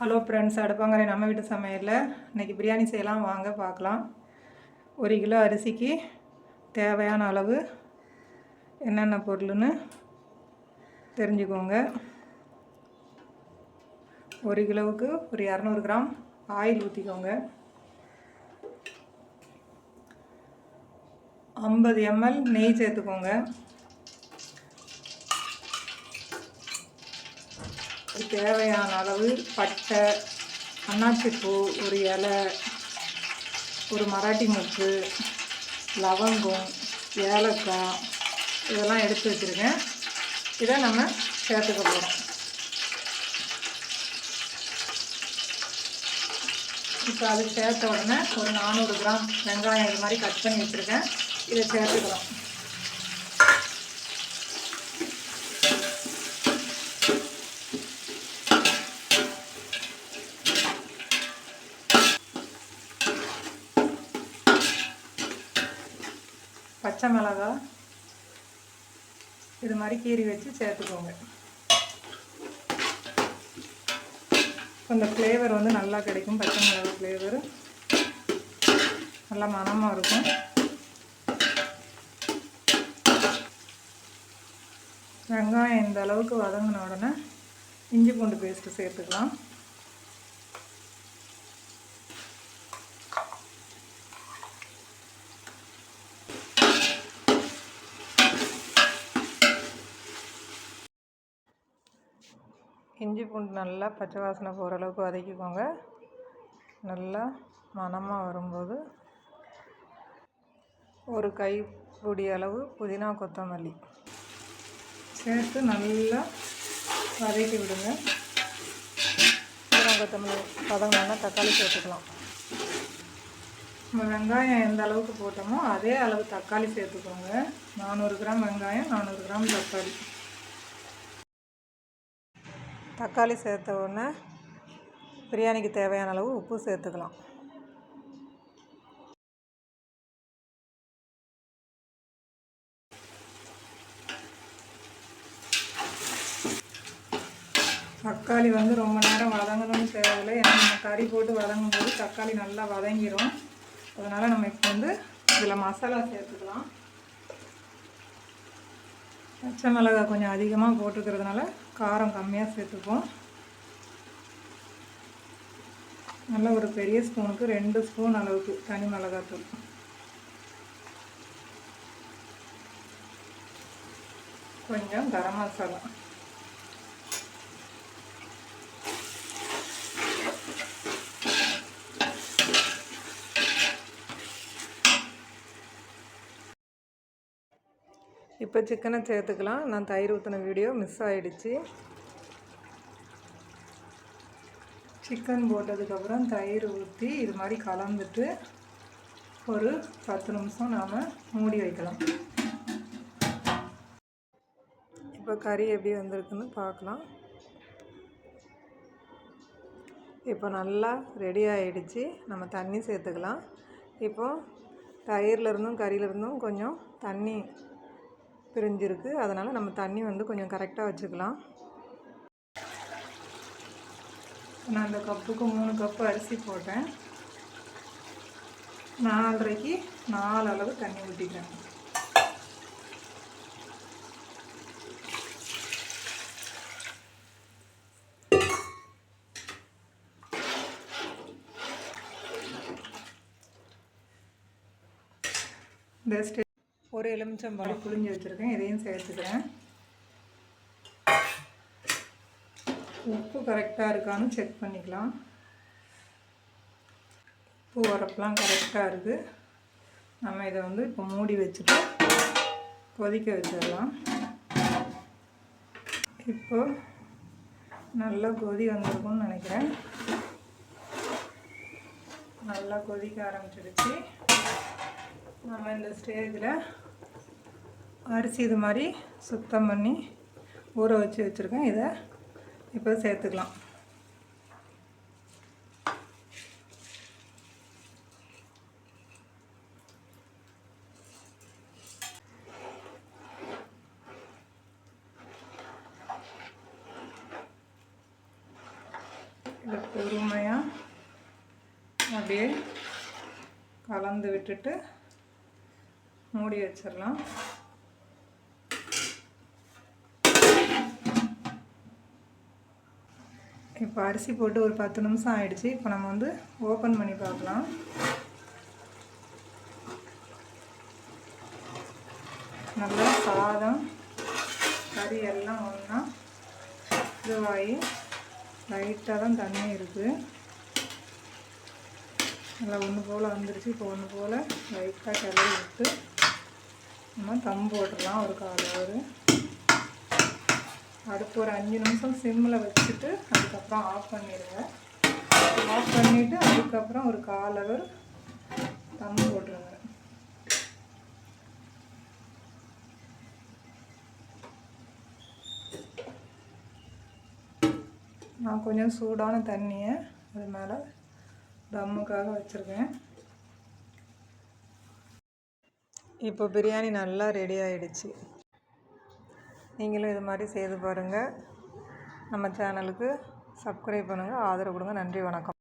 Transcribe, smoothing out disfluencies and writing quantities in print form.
Hello friends, அடுப்பாங்கரை நம்ம வீட்டு சமையலில் இன்றைக்கி பிரியாணி செய்யலாம், வாங்க பார்க்கலாம். 1 கிலோ அரிசிக்கு தேவையான அளவு என்னென்ன பொருள்னு தெரிஞ்சுக்கோங்க. 1 கிலோவுக்கு ஒரு 200 கிராம் ஆயில் ஊற்றிக்கோங்க. 50 ml நெய் சேர்த்துக்கோங்க. தேவையான அளவு பட்டை, அன்னாச்சிப்பூ, ஒரு இலை, ஒரு மராட்டி மொக்கு, லவங்கம், ஏலக்காய் இதெல்லாம் எடுத்து வச்சுருக்கேன். இதை நம்ம சேர்த்துக்க போகிறோம். இப்போ அது சேர்த்த உடனே ஒரு 400 கிராம் வெங்காயம் இது மாதிரி கட் பண்ணி வச்சுருக்கேன். இதை சேர்த்துக்கிறோம். பச்சை மிளகாய் இது மாதிரி கீறி வச்சு சேர்த்துக்கோங்க. இந்த ஃப்ளேவர் வந்து நல்லா கிடைக்கும். பச்சை மிளகாய் ஃப்ளேவர் நல்லா மணமாக இருக்கும். வெங்காயம் இந்த அளவுக்கு வதங்கின உடனே இஞ்சி பூண்டு பேஸ்ட்டு சேர்த்துக்கலாம். இஞ்சி பூண்டு நல்லா பச்சை வாசனை போகிற அளவுக்கு வதக்கிக்கோங்க. நல்லா மணமாக வரும்போது ஒரு கைப்பிடி அளவு புதினா கொத்தமல்லி சேர்த்து நல்லா வதக்கி விடுங்க. புதினா கொத்தமல்லி வதங்கினா தக்காளி சேர்த்துக்கலாம். நம்ம வெங்காயம் எந்த அளவுக்கு போட்டோமோ அதே அளவு தக்காளி சேர்த்துக்கோங்க. 400 கிராம் வெங்காயம், 400 கிராம் தக்காளி. தக்காளி சேர்த்த உடனே பிரியாணிக்கு தேவையான அளவு உப்பு சேர்த்துக்கலாம். தக்காளி வந்து ரொம்ப நேரம் வதங்கணும்னு தேவையில்லை. ஏன்னா நம்ம கறி போட்டு வதங்கும் போது தக்காளி நல்லா வதங்கிடும். அதனால் நம்ம இப்போ வந்து இதில் மசாலா சேர்த்துக்கலாம். பச்சை மிளகாய் கொஞ்சம் அதிகமாக போட்டுக்கிறதுனால காரம் கம்மியாக சேர்த்துப்போம். நல்லா ஒரு பெரிய ஸ்பூனுக்கு 2 ஸ்பூன் அளவுக்கு தனி மிளகாத்தூள், கொஞ்சம் கரம் மசாலா, இப்போ சிக்கனை சேர்த்துக்கலாம். நான் தயிர் ஊற்றின வீடியோ மிஸ் ஆகிடுச்சு. சிக்கன் போட்டதுக்கப்புறம் தயிர் ஊற்றி இது மாதிரி கலந்துட்டு ஒரு 10 நிமிஷம் நாம் மூடி வைக்கலாம். இப்போ கறி எப்படி வந்திருக்குன்னு பார்க்கலாம். இப்போ நல்லா ரெடி ஆகிடுச்சு. நம்ம தண்ணி சேர்த்துக்கலாம். இப்போது தயிர்லேருந்தும் கறியிலேருந்தும் கொஞ்சம் தண்ணி பிரிஞ்சிருக்கு. அதனால் நம்ம தண்ணி வந்து கொஞ்சம் கரெக்டாக வச்சுக்கலாம். நான் அந்த கப்புக்கு 3 கப்பு அரிசி போட்டேன். 4:30க்கு 4 அளவு தண்ணி ஊற்றிக்கிறேன். இந்த ஒரு எலுமிச்சம்பழம் புளிஞ்சு வச்சுருக்கேன். இதையும் சேர்த்துக்கிறேன். உப்பு கரெக்டாக இருக்கான்னு செக் பண்ணிக்கலாம். உப்பு உரப்புலாம் கரெக்டாக இருக்குது. நம்ம இதை வந்து இப்போ மூடி வச்சுட்டு கொதிக்க வச்சிடலாம். இப்போ நல்லா கொதி வந்திருக்கும்னு நினைக்கிறேன். நல்லா கொதிக்க ஆரம்பிச்சிடுச்சு. நம்ம இந்த ஸ்டேஜில் அரிசி இது மாதிரி சுத்தம் பண்ணி ஊற வச்சு வச்சுருக்கேன். இதை இப்போ சேர்த்துக்கலாம். இதை பொறுமையாக அப்படியே கலந்து விட்டுட்டு மூடி வச்சிடலாம். இப்போ அரிசி போட்டு ஒரு 10 நிமிஷம் ஆயிடுச்சு. இப்போ நம்ம வந்து ஓப்பன் பண்ணி பார்க்கலாம். நல்லா சாதம் கறி எல்லாம் ஒன்றா இதுவாகி லைட்டாக தான் தண்ணி இருக்குது. நல்லா ஒன்று போல் வந்துருச்சு. இப்போ ஒன்று போல் லைட்டாக கிளறி விட்டு நம்ம தம் போட்டுடலாம். ஒரு 1/4 ஹவர். அடுத்து ஒரு 5 நிமிஷம் சிம்மில் வச்சுட்டு அதுக்கப்புறம் ஆஃப் பண்ணிடுங்க. ஆஃப் பண்ணிவிட்டு அதுக்கப்புறம் ஒரு 1/4 ஹவர் தம் போட்டுருங்க. நான் கொஞ்சம் சூடான தண்ணியை அது மேலே தம்முக்காக வச்சுருக்கேன். இப்போ பிரியாணி நல்லா ரெடி ஆகிடுச்சு. நீங்களும் இது மாதிரி செய்து பாருங்கள். நம்ம சேனலுக்கு சப்ஸ்கிரைப் பண்ணுங்கள், ஆதரவு கொடுங்க. நன்றி, வணக்கம்.